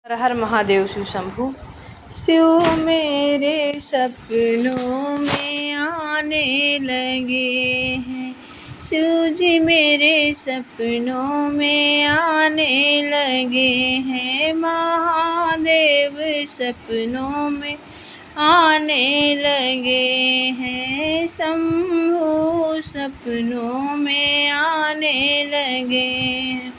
हर हर महादेव शिव शंभू। शिव मेरे सपनों में आने लगे हैं, शिव जी मेरे सपनों में आने लगे हैं, महादेव सपनों में आने लगे हैं, शंभू सपनों में आने लगे हैं।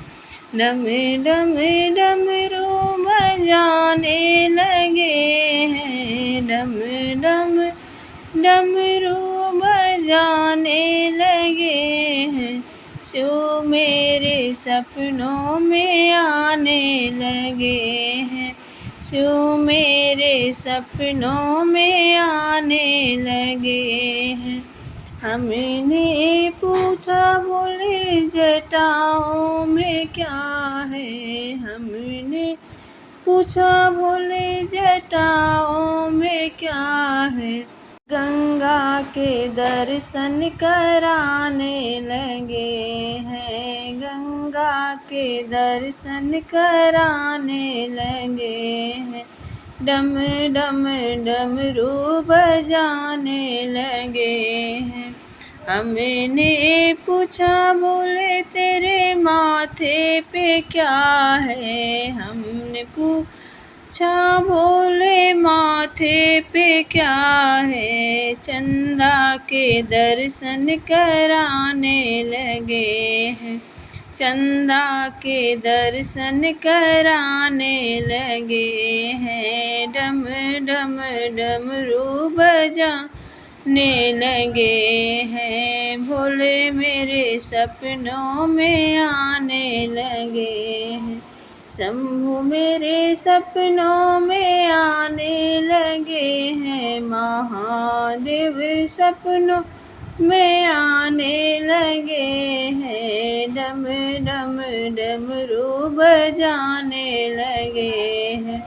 डम डम डमरू बजाने लगे हैं, डम डम डमरू बजाने लगे हैं, शिव मेरे सपनों में आने लगे हैं, शिव मेरे सपनों में आने लगे हैं। हमने पूछा बोले जटाओं में क्या है, हमने पूछा बोले जटाओं में क्या है, गंगा के दर्शन कराने लगे हैं, गंगा के दर्शन कराने लगे हैं, डम डम डमरू बजाने लगे हैं। हमने पूछा बोले तेरे माथे पे क्या है, हमने पूछा बोले माथे पे क्या है, चंदा के दर्शन कराने लगे हैं, चंदा के दर्शन कराने लगे हैं, डम डम डमरू बजाने लगे हैं, भोले मेरे सपनों में आने लगे हैं, शंभू मेरे सपनों में आने लगे हैं, महादेव सपनों में आने लगे हैं, डम डम डमरू बजाने लगे हैं,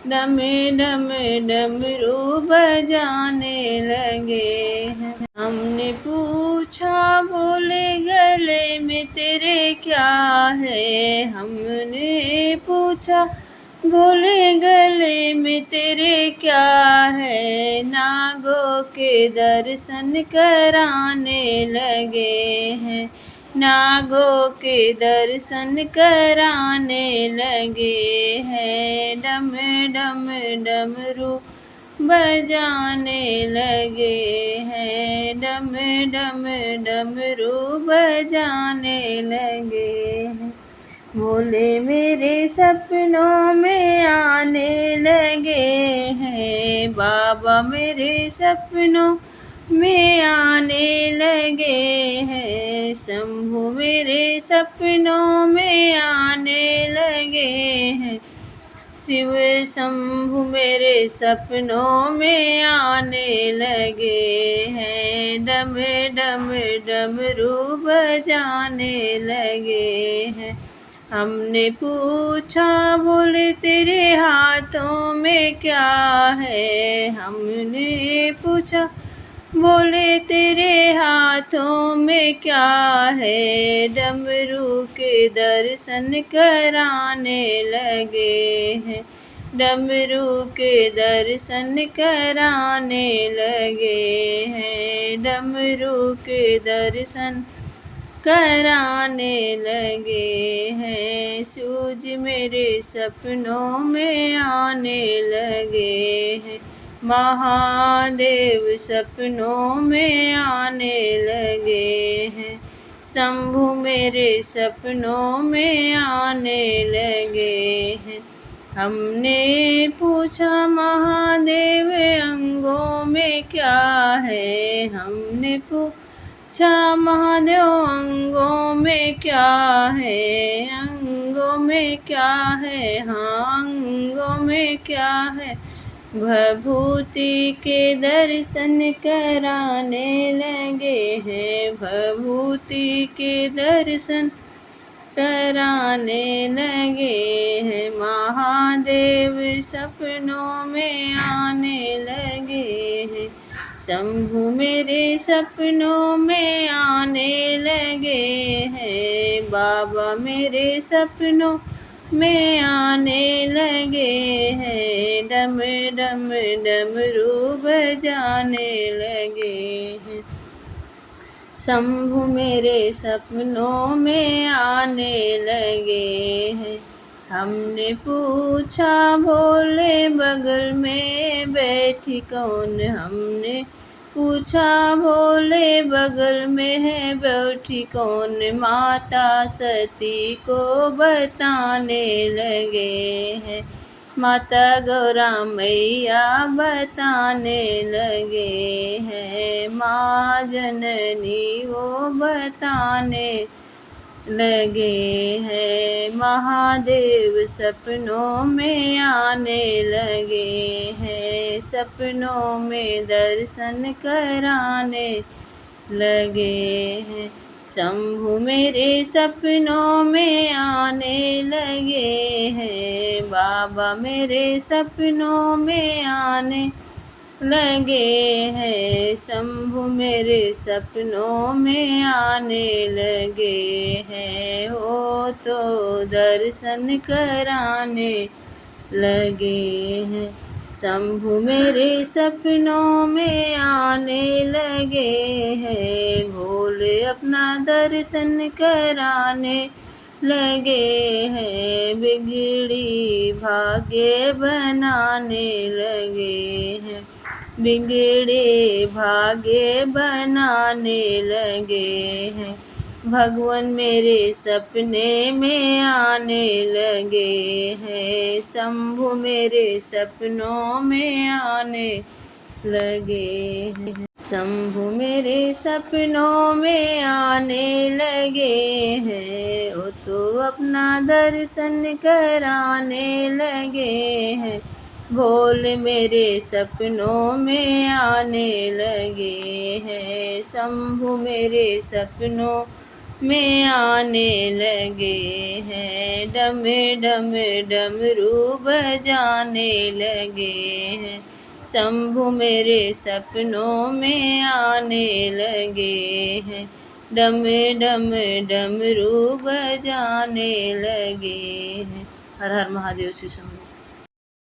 डम डम डमरू बजाने लगे हैं। हमने पूछा बोले गले में तेरे क्या है, हमने पूछा बोले गले में तेरे क्या है, नागों के दर्शन कराने लगे हैं, नागों के दर्शन कराने लगे हैं, डम डम डमरू बजाने लगे हैं, डम डम डमरू बजाने लगे हैं, भोले मेरे सपनों में आने लगे हैं, बाबा मेरे सपनों में आने लगे हैं, शंभू मेरे सपनों में आने लगे हैं, शिव शंभू मेरे सपनों में आने लगे हैं, डम डम डमरू बजाने लगे हैं। हमने पूछा बोले तेरे हाथों में क्या है, हमने पूछा बोले तेरे हाथों में क्या है, डमरू के दर्शन कराने लगे हैं, डमरू के दर्शन कराने लगे हैं, डमरू के दर्शन कराने लगे हैं, सूझ मेरे सपनों में आने लगे हैं, महादेव सपनों में आने लगे हैं, शंभू मेरे सपनों में आने लगे हैं। हमने पूछा महादेव अंगों में क्या है, हमने पूछा महादेव अंगों में क्या है, अंगों में क्या है, हाँ अंगों में क्या है, भभूति के दर्शन कराने लगे हैं, भभूति के दर्शन कराने लगे हैं, महादेव सपनों में आने लगे हैं, शंभू मेरे सपनों में आने लगे हैं, बाबा मेरे सपनों में आने लगे हैं, डम डम डमरू बजाने लगे हैं। शंभु मेरे सपनों में आने लगे हैं। हमने पूछा भोले बगल में बैठी कौन, हमने पूछा भोले बगल में है बैठी कौन, माता सती को बताने लगे हैं। माता गौरा मैया बताने लगे हैं, माँ जननी वो बताने लगे हैं। महादेव सपनों में आने लगे हैं, सपनों में दर्शन कराने लगे हैं। शंभु मेरे सपनों में आने लगे हैं, बाबा मेरे सपनों में आने लगे हैं। शंभु मेरे सपनों में आने लगे हैं, वो तो दर्शन कराने लगे हैं। शंभु मेरे सपनों में आने लगे हैं, भोले अपना दर्शन कराने लगे हैं। बिगड़ी भाग्य बनाने लगे हैं, बिगड़े भाग्य बनाने लगे हैं। भगवान मेरे सपने में आने लगे हैं, शंभु मेरे सपनों में आने लगे हैं। शंभु मेरे सपनों में आने लगे हैं, वो तो अपना दर्शन कराने लगे हैं। भोले मेरे सपनों में आने लगे हैं, शंभु मेरे सपनों में आने लगे हैं। डम डम डमरू बजाने लगे हैं, शंभु मेरे सपनों में आने लगे हैं। डम डम डमरू बजाने लगे हैं। हर हर महादेव शिव शंभु।